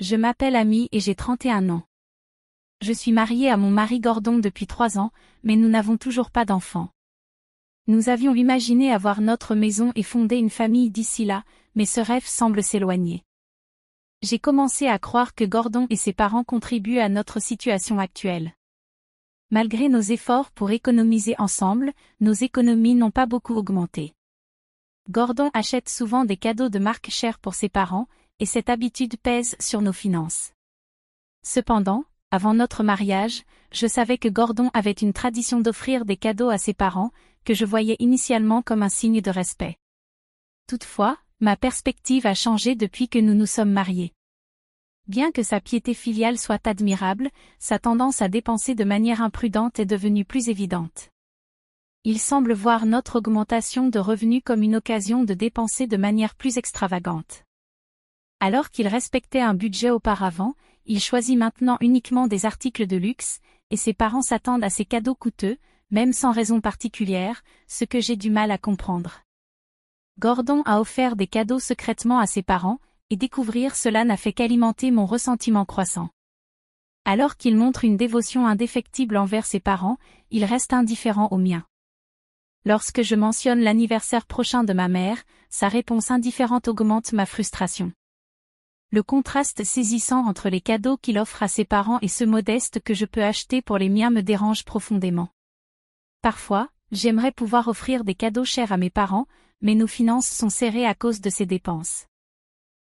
Je m'appelle Amy et j'ai 31 ans. Je suis mariée à mon mari Gordon depuis 3 ans, mais nous n'avons toujours pas d'enfants. Nous avions imaginé avoir notre maison et fonder une famille d'ici là, mais ce rêve semble s'éloigner. J'ai commencé à croire que Gordon et ses parents contribuent à notre situation actuelle. Malgré nos efforts pour économiser ensemble, nos économies n'ont pas beaucoup augmenté. Gordon achète souvent des cadeaux de marque chère pour ses parents, et cette habitude pèse sur nos finances. Cependant, avant notre mariage, je savais que Gordon avait une tradition d'offrir des cadeaux à ses parents, que je voyais initialement comme un signe de respect. Toutefois, ma perspective a changé depuis que nous nous sommes mariés. Bien que sa piété filiale soit admirable, sa tendance à dépenser de manière imprudente est devenue plus évidente. Il semble voir notre augmentation de revenus comme une occasion de dépenser de manière plus extravagante. Alors qu'il respectait un budget auparavant, il choisit maintenant uniquement des articles de luxe, et ses parents s'attendent à ces cadeaux coûteux, même sans raison particulière, ce que j'ai du mal à comprendre. Gordon a offert des cadeaux secrètement à ses parents, et découvrir cela n'a fait qu'alimenter mon ressentiment croissant. Alors qu'il montre une dévotion indéfectible envers ses parents, il reste indifférent aux miens. Lorsque je mentionne l'anniversaire prochain de ma mère, sa réponse indifférente augmente ma frustration. Le contraste saisissant entre les cadeaux qu'il offre à ses parents et ceux modestes que je peux acheter pour les miens me dérange profondément. Parfois, j'aimerais pouvoir offrir des cadeaux chers à mes parents, mais nos finances sont serrées à cause de ces dépenses.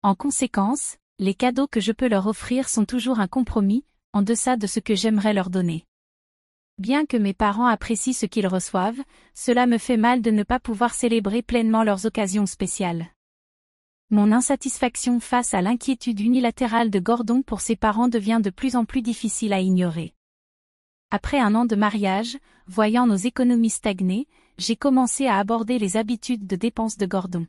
En conséquence, les cadeaux que je peux leur offrir sont toujours un compromis, en deçà de ce que j'aimerais leur donner. Bien que mes parents apprécient ce qu'ils reçoivent, cela me fait mal de ne pas pouvoir célébrer pleinement leurs occasions spéciales. Mon insatisfaction face à l'inquiétude unilatérale de Gordon pour ses parents devient de plus en plus difficile à ignorer. Après 1 an de mariage, voyant nos économies stagner, j'ai commencé à aborder les habitudes de dépenses de Gordon.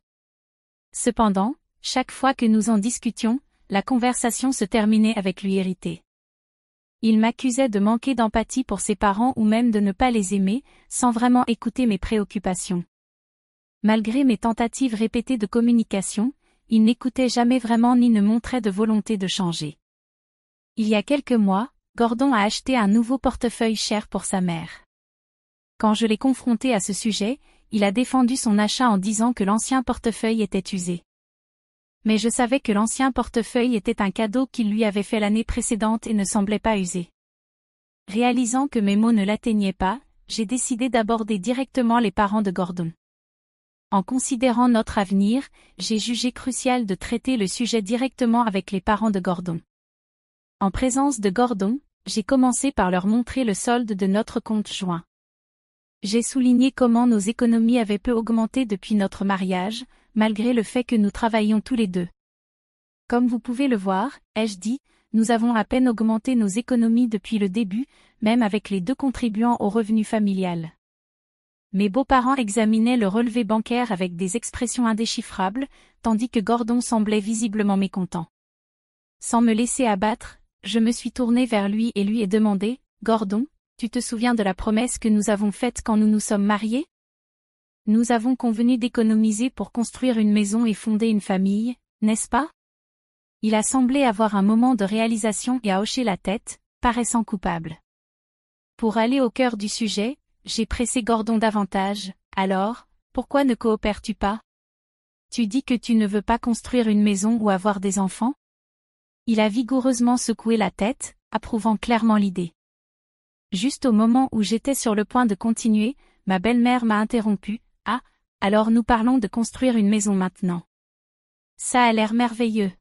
Cependant, chaque fois que nous en discutions, la conversation se terminait avec lui irrité. Il m'accusait de manquer d'empathie pour ses parents ou même de ne pas les aimer, sans vraiment écouter mes préoccupations. Malgré mes tentatives répétées de communication, il n'écoutait jamais vraiment ni ne montrait de volonté de changer. Il y a quelques mois, Gordon a acheté un nouveau portefeuille cher pour sa mère. Quand je l'ai confronté à ce sujet, il a défendu son achat en disant que l'ancien portefeuille était usé. Mais je savais que l'ancien portefeuille était un cadeau qu'il lui avait fait l'année précédente et ne semblait pas usé. Réalisant que mes mots ne l'atteignaient pas, j'ai décidé d'aborder directement les parents de Gordon. En considérant notre avenir, j'ai jugé crucial de traiter le sujet directement avec les parents de Gordon. En présence de Gordon, j'ai commencé par leur montrer le solde de notre compte joint. J'ai souligné comment nos économies avaient peu augmenté depuis notre mariage, malgré le fait que nous travaillions tous les deux. Comme vous pouvez le voir, ai-je dit, nous avons à peine augmenté nos économies depuis le début, même avec les 2 contribuant au revenu familial. Mes beaux-parents examinaient le relevé bancaire avec des expressions indéchiffrables, tandis que Gordon semblait visiblement mécontent. Sans me laisser abattre, je me suis tournée vers lui et lui ai demandé, « Gordon, tu te souviens de la promesse que nous avons faite quand nous nous sommes mariés ? Nous avons convenu d'économiser pour construire une maison et fonder une famille, n'est-ce pas ?» Il a semblé avoir un moment de réalisation et a hoché la tête, paraissant coupable. Pour aller au cœur du sujet, j'ai pressé Gordon davantage. « Alors, pourquoi ne coopères-tu pas ? Tu dis que tu ne veux pas construire une maison ou avoir des enfants ? » Il a vigoureusement secoué la tête, approuvant clairement l'idée. Juste au moment où j'étais sur le point de continuer, ma belle-mère m'a interrompu. « Ah, alors nous parlons de construire une maison maintenant. Ça a l'air merveilleux.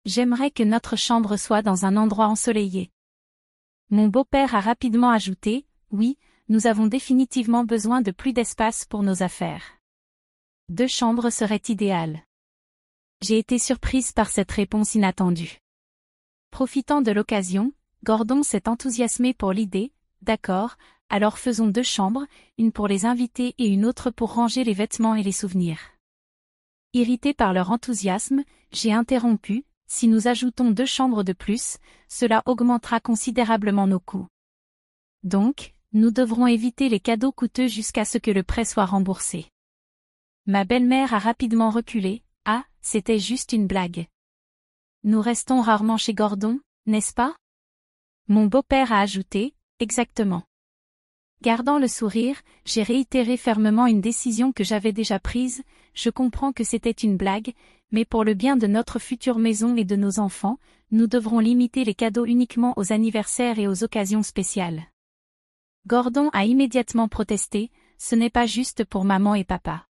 J'aimerais que notre chambre soit dans un endroit ensoleillé. » Mon beau-père a rapidement ajouté, « Oui, nous avons définitivement besoin de plus d'espace pour nos affaires. 2 chambres seraient idéales. » J'ai été surprise par cette réponse inattendue. Profitant de l'occasion, Gordon s'est enthousiasmé pour l'idée. « D'accord, alors faisons 2 chambres, une pour les invités et une autre pour ranger les vêtements et les souvenirs. » Irrité par leur enthousiasme, j'ai interrompu. « Si nous ajoutons 2 chambres de plus, cela augmentera considérablement nos coûts. Donc, nous devrons éviter les cadeaux coûteux jusqu'à ce que le prêt soit remboursé. » Ma belle-mère a rapidement reculé. « Ah, c'était juste une blague. Nous restons rarement chez Gordon, n'est-ce pas? Mon beau-père a ajouté, exactement. Gardant le sourire, j'ai réitéré fermement une décision que j'avais déjà prise, je comprends que c'était une blague, mais pour le bien de notre future maison et de nos enfants, nous devrons limiter les cadeaux uniquement aux anniversaires et aux occasions spéciales. Gordon a immédiatement protesté, ce n'est pas juste pour maman et papa.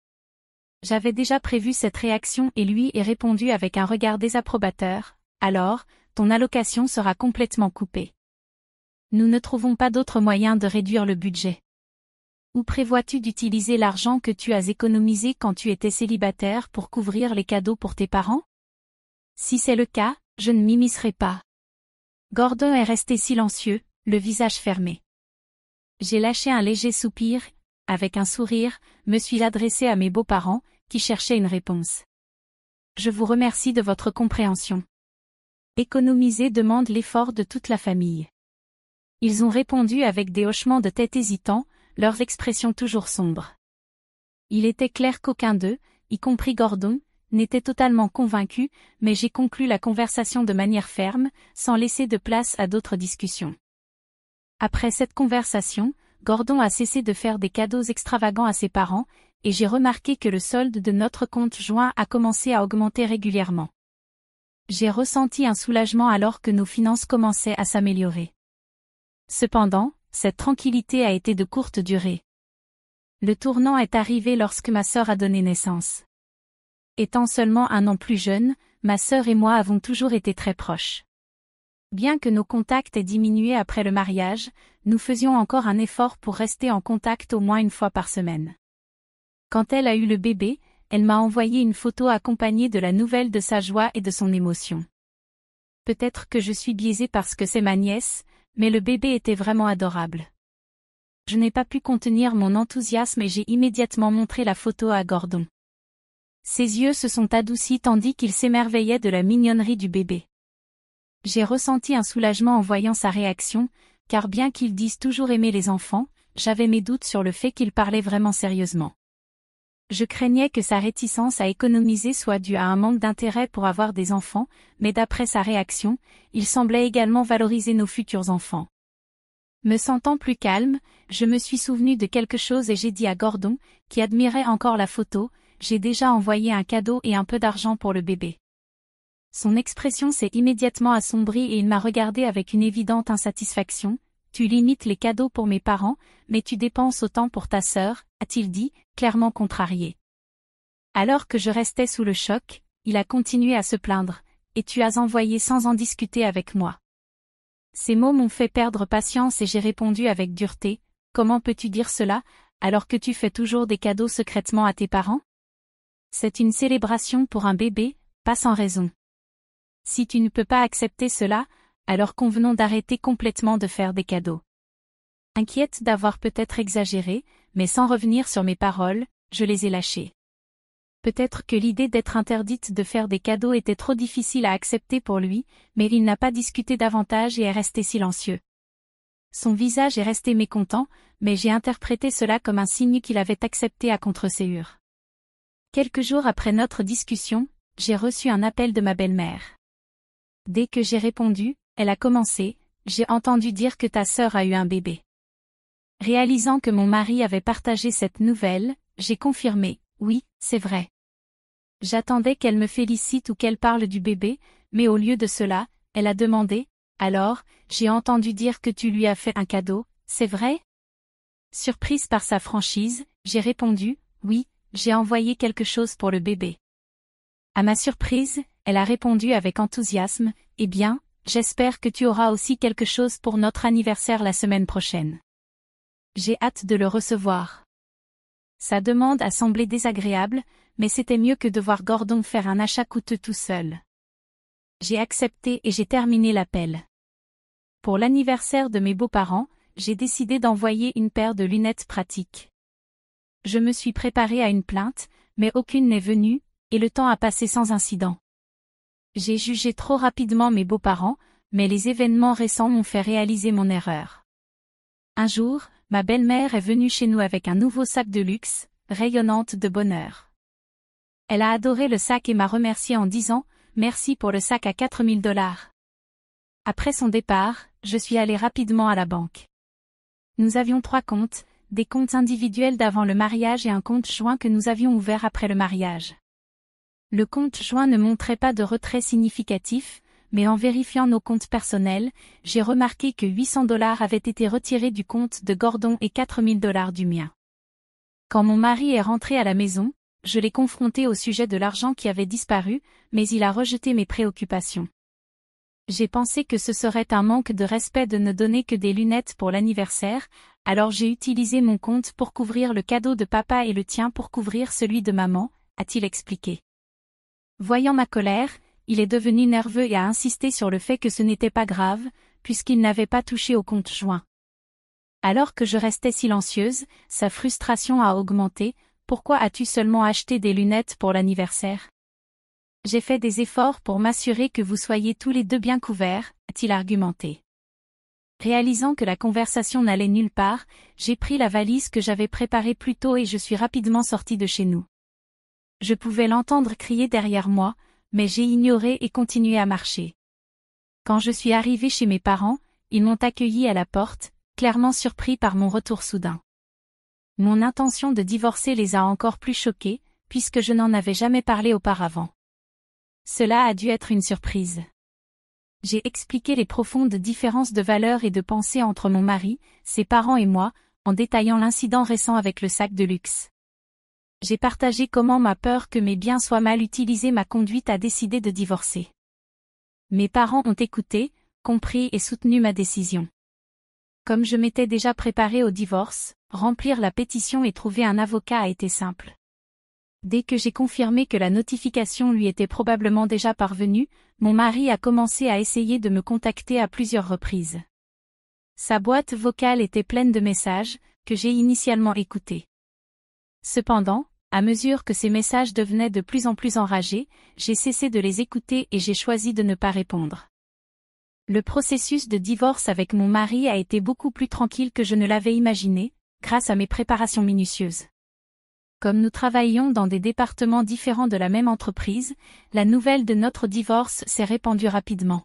J'avais déjà prévu cette réaction et lui ai répondu avec un regard désapprobateur, alors, ton allocation sera complètement coupée. Nous ne trouvons pas d'autre moyen de réduire le budget. Où prévois-tu d'utiliser l'argent que tu as économisé quand tu étais célibataire pour couvrir les cadeaux pour tes parents? Si c'est le cas, je ne m'immiscerai pas. Gordon est resté silencieux, le visage fermé. J'ai lâché un léger soupir, avec un sourire, me suis adressé à mes beaux-parents, qui cherchaient une réponse. Je vous remercie de votre compréhension. Économiser demande l'effort de toute la famille. Ils ont répondu avec des hochements de tête hésitants, leurs expressions toujours sombres. Il était clair qu'aucun d'eux, y compris Gordon, n'était totalement convaincu, mais j'ai conclu la conversation de manière ferme, sans laisser de place à d'autres discussions. Après cette conversation, Gordon a cessé de faire des cadeaux extravagants à ses parents, et j'ai remarqué que le solde de notre compte joint a commencé à augmenter régulièrement. J'ai ressenti un soulagement alors que nos finances commençaient à s'améliorer. Cependant, cette tranquillité a été de courte durée. Le tournant est arrivé lorsque ma sœur a donné naissance. Étant seulement 1 an plus jeune, ma sœur et moi avons toujours été très proches. Bien que nos contacts aient diminué après le mariage, nous faisions encore un effort pour rester en contact au moins une fois par semaine. Quand elle a eu le bébé, elle m'a envoyé une photo accompagnée de la nouvelle de sa joie et de son émotion. Peut-être que je suis biaisée parce que c'est ma nièce, mais le bébé était vraiment adorable. Je n'ai pas pu contenir mon enthousiasme et j'ai immédiatement montré la photo à Gordon. Ses yeux se sont adoucis tandis qu'il s'émerveillait de la mignonnerie du bébé. J'ai ressenti un soulagement en voyant sa réaction, car bien qu'il dise toujours aimer les enfants, j'avais mes doutes sur le fait qu'il parlait vraiment sérieusement. Je craignais que sa réticence à économiser soit due à un manque d'intérêt pour avoir des enfants, mais d'après sa réaction, il semblait également valoriser nos futurs enfants. Me sentant plus calme, je me suis souvenu de quelque chose et j'ai dit à Gordon, qui admirait encore la photo, j'ai déjà envoyé un cadeau et un peu d'argent pour le bébé. Son expression s'est immédiatement assombrie et il m'a regardé avec une évidente insatisfaction. Tu limites les cadeaux pour mes parents, mais tu dépenses autant pour ta sœur, a-t-il dit, clairement contrarié. Alors que je restais sous le choc, il a continué à se plaindre, et tu as envoyé sans en discuter avec moi. Ces mots m'ont fait perdre patience et j'ai répondu avec dureté, comment peux-tu dire cela, alors que tu fais toujours des cadeaux secrètement à tes parents? C'est une célébration pour un bébé, pas sans raison. Si tu ne peux pas accepter cela, alors convenons d'arrêter complètement de faire des cadeaux. Inquiète d'avoir peut-être exagéré, mais sans revenir sur mes paroles, je les ai lâchées. Peut-être que l'idée d'être interdite de faire des cadeaux était trop difficile à accepter pour lui, mais il n'a pas discuté davantage et est resté silencieux. Son visage est resté mécontent, mais j'ai interprété cela comme un signe qu'il avait accepté à contre-séhur. Quelques jours après notre discussion, j'ai reçu un appel de ma belle-mère. Dès que j'ai répondu, elle a commencé, j'ai entendu dire que ta sœur a eu un bébé. Réalisant que mon mari avait partagé cette nouvelle, j'ai confirmé, oui, c'est vrai. J'attendais qu'elle me félicite ou qu'elle parle du bébé, mais au lieu de cela, elle a demandé, alors, j'ai entendu dire que tu lui as fait un cadeau, c'est vrai? Surprise par sa franchise, j'ai répondu, oui, j'ai envoyé quelque chose pour le bébé. À ma surprise, elle a répondu avec enthousiasme, eh bien, j'espère que tu auras aussi quelque chose pour notre anniversaire la semaine prochaine. J'ai hâte de le recevoir. Sa demande a semblé désagréable, mais c'était mieux que de voir Gordon faire un achat coûteux tout seul. J'ai accepté et j'ai terminé l'appel. Pour l'anniversaire de mes beaux-parents, j'ai décidé d'envoyer une paire de lunettes pratiques. Je me suis préparée à une plainte, mais aucune n'est venue, et le temps a passé sans incident. J'ai jugé trop rapidement mes beaux-parents, mais les événements récents m'ont fait réaliser mon erreur. Un jour, ma belle-mère est venue chez nous avec un nouveau sac de luxe, rayonnante de bonheur. Elle a adoré le sac et m'a remercié en disant merci pour le sac à 4000 $. Après son départ, je suis allée rapidement à la banque. Nous avions 3 comptes, des comptes individuels d'avant le mariage et un compte joint que nous avions ouvert après le mariage. Le compte joint ne montrait pas de retrait significatif, mais en vérifiant nos comptes personnels, j'ai remarqué que 800 $ avaient été retirés du compte de Gordon et 4000 $ du mien. Quand mon mari est rentré à la maison, je l'ai confronté au sujet de l'argent qui avait disparu, mais il a rejeté mes préoccupations. J'ai pensé que ce serait un manque de respect de ne donner que des lunettes pour l'anniversaire, alors j'ai utilisé mon compte pour couvrir le cadeau de papa et le tien pour couvrir celui de maman, a-t-il expliqué. Voyant ma colère, il est devenu nerveux et a insisté sur le fait que ce n'était pas grave, puisqu'il n'avait pas touché au compte joint. Alors que je restais silencieuse, sa frustration a augmenté. Pourquoi as-tu seulement acheté des lunettes pour l'anniversaire? J'ai fait des efforts pour m'assurer que vous soyez tous les deux bien couverts, a-t-il argumenté. Réalisant que la conversation n'allait nulle part, j'ai pris la valise que j'avais préparée plus tôt et je suis rapidement sortie de chez nous. Je pouvais l'entendre crier derrière moi, mais j'ai ignoré et continué à marcher. Quand je suis arrivée chez mes parents, ils m'ont accueillie à la porte, clairement surpris par mon retour soudain. Mon intention de divorcer les a encore plus choqués, puisque je n'en avais jamais parlé auparavant. Cela a dû être une surprise. J'ai expliqué les profondes différences de valeurs et de pensée entre mon mari, ses parents et moi, en détaillant l'incident récent avec le sac de luxe. J'ai partagé comment ma peur que mes biens soient mal utilisés m'a conduite à décider de divorcer. Mes parents ont écouté, compris et soutenu ma décision. Comme je m'étais déjà préparée au divorce, remplir la pétition et trouver un avocat a été simple. Dès que j'ai confirmé que la notification lui était probablement déjà parvenue, mon mari a commencé à essayer de me contacter à plusieurs reprises. Sa boîte vocale était pleine de messages, que j'ai initialement écoutés. Cependant, à mesure que ces messages devenaient de plus en plus enragés, j'ai cessé de les écouter et j'ai choisi de ne pas répondre. Le processus de divorce avec mon mari a été beaucoup plus tranquille que je ne l'avais imaginé, grâce à mes préparations minutieuses. Comme nous travaillions dans des départements différents de la même entreprise, la nouvelle de notre divorce s'est répandue rapidement.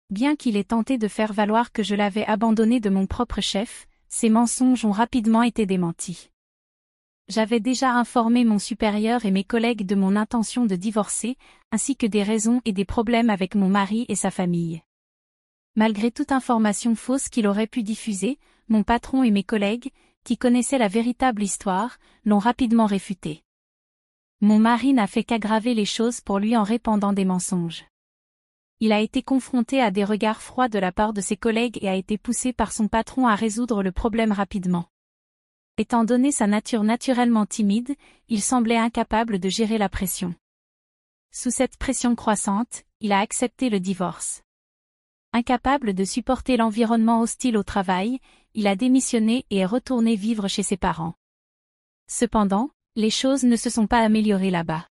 Bien qu'il ait tenté de faire valoir que je l'avais abandonné de mon propre chef, ces mensonges ont rapidement été démentis. J'avais déjà informé mon supérieur et mes collègues de mon intention de divorcer, ainsi que des raisons et des problèmes avec mon mari et sa famille. Malgré toute information fausse qu'il aurait pu diffuser, mon patron et mes collègues, qui connaissaient la véritable histoire, l'ont rapidement réfuté. Mon mari n'a fait qu'aggraver les choses pour lui en répandant des mensonges. Il a été confronté à des regards froids de la part de ses collègues et a été poussé par son patron à résoudre le problème rapidement. Étant donné sa nature naturellement timide, il semblait incapable de gérer la pression. Sous cette pression croissante, il a accepté le divorce. Incapable de supporter l'environnement hostile au travail, il a démissionné et est retourné vivre chez ses parents. Cependant, les choses ne se sont pas améliorées là-bas.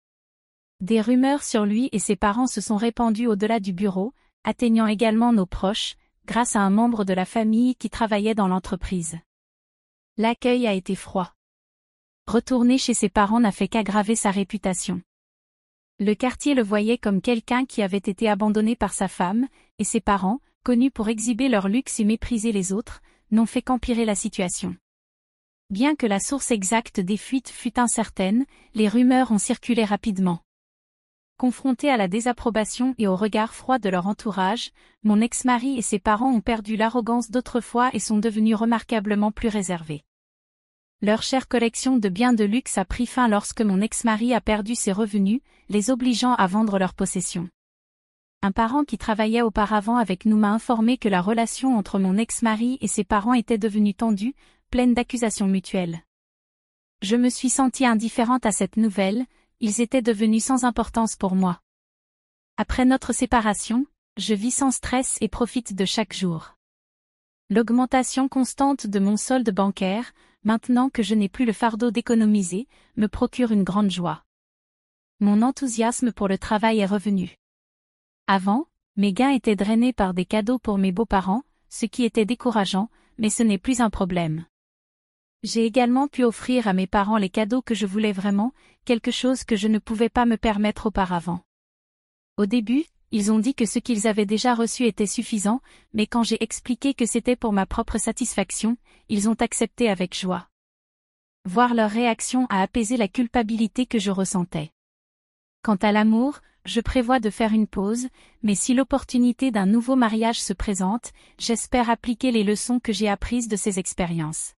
Des rumeurs sur lui et ses parents se sont répandues au-delà du bureau, atteignant également nos proches, grâce à un membre de la famille qui travaillait dans l'entreprise. L'accueil a été froid. Retourner chez ses parents n'a fait qu'aggraver sa réputation. Le quartier le voyait comme quelqu'un qui avait été abandonné par sa femme, et ses parents, connus pour exhiber leur luxe et mépriser les autres, n'ont fait qu'empirer la situation. Bien que la source exacte des fuites fût incertaine, les rumeurs ont circulé rapidement. Confrontés à la désapprobation et au regard froid de leur entourage, mon ex-mari et ses parents ont perdu l'arrogance d'autrefois et sont devenus remarquablement plus réservés. Leur chère collection de biens de luxe a pris fin lorsque mon ex-mari a perdu ses revenus, les obligeant à vendre leurs possessions. Un parent qui travaillait auparavant avec nous m'a informé que la relation entre mon ex-mari et ses parents était devenue tendue, pleine d'accusations mutuelles. Je me suis sentie indifférente à cette nouvelle, ils étaient devenus sans importance pour moi. Après notre séparation, je vis sans stress et profite de chaque jour. L'augmentation constante de mon solde bancaire, maintenant que je n'ai plus le fardeau d'économiser, me procure une grande joie. Mon enthousiasme pour le travail est revenu. Avant, mes gains étaient drainés par des cadeaux pour mes beaux-parents, ce qui était décourageant, mais ce n'est plus un problème. J'ai également pu offrir à mes parents les cadeaux que je voulais vraiment, quelque chose que je ne pouvais pas me permettre auparavant. Au début, ils ont dit que ce qu'ils avaient déjà reçu était suffisant, mais quand j'ai expliqué que c'était pour ma propre satisfaction, ils ont accepté avec joie. Voir leur réaction a apaisé la culpabilité que je ressentais. Quant à l'amour, je prévois de faire une pause, mais si l'opportunité d'un nouveau mariage se présente, j'espère appliquer les leçons que j'ai apprises de ces expériences.